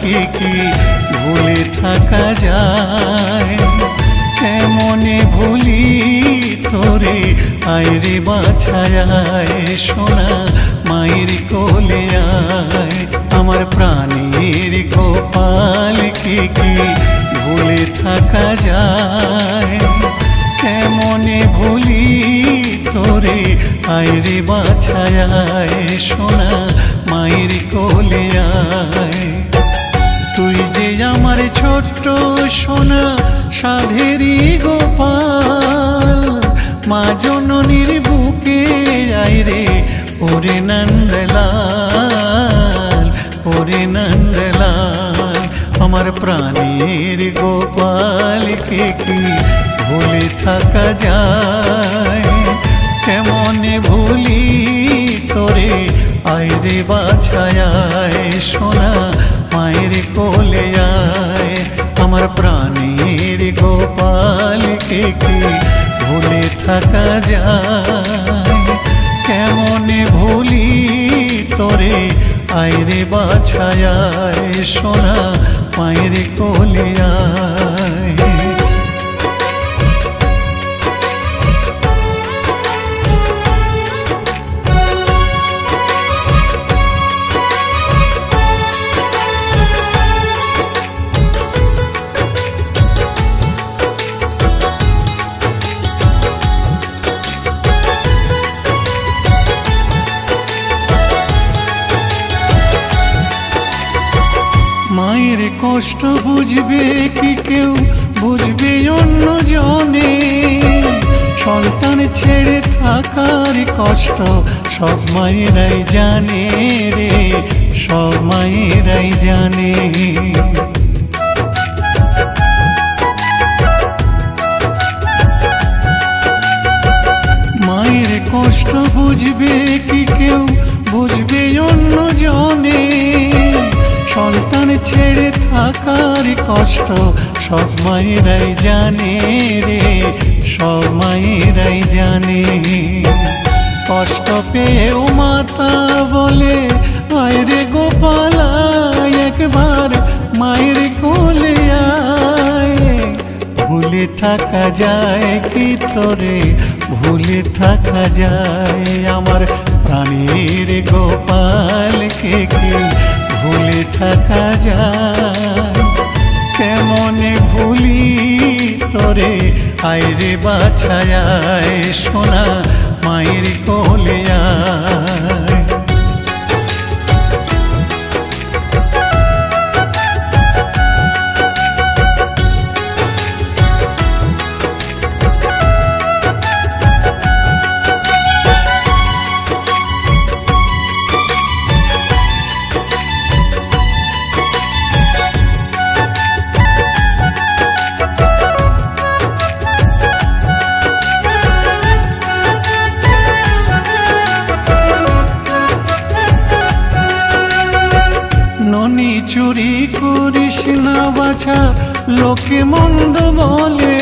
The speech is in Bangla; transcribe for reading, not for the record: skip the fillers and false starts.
কি ভুলে থাকা যায়, কেমনে ভুলি তোরে আইরে বাছায় সোনা মায়ের কোলে আয়। আমার প্রাণের গোপাল কি ভুলে থাকা যায়, কেমনে ভুলি তোরে আইরে বাছায় সোনা মায়ের কোলে আয়। তুই যে আমার ছোট্ট সোনা সাধেরি গোপাল, মা জননীর বুকে আইরে ওরে নন্দলাল, ওরে নন্দলাল। আমার প্রাণের গোপাল কি ভুলে থাকা যায়, কেমনে ভুলি তোরে আইরে বাছায় সোনা মায়ের কোলে আয়। আমার প্রাণের গোপাল কি ভুলে থাকা যায়, কেমনে ভুলি তোরে আইরে বাছায় সোনা মায়ের কোলে আয়। মায়ের কষ্ট বুঝবে কি কেউ, বুঝবে অন্য জনে, সন্তান ছেড়ে থাকার কষ্ট সব মায়েরাই জানে রে, সব মায়েরাই জানে। মায়ের কষ্ট বুঝবে কি কেউ, বুঝবে অন্য জনে, সন্তান ছেড়ে থাকার কষ্ট সব মায়েরাই জানে রে, সব মায়েরাই জানে। কষ্ট পেয়েও মাতা বলে আয়রে গোপালা একবার মায়ের কোলে আয়। ভুলে থাকা যায় কি তোরে, ভুলে থাকা যায় আমার প্রাণের গোপাল কি ভুলে থাকা যায়, কেমনে ভুলি তোরে আইরে বাছায় সোনা মায়ের কোলে আয়। ননি চুরি করিস না বাছা লোকে মন্দ বলে,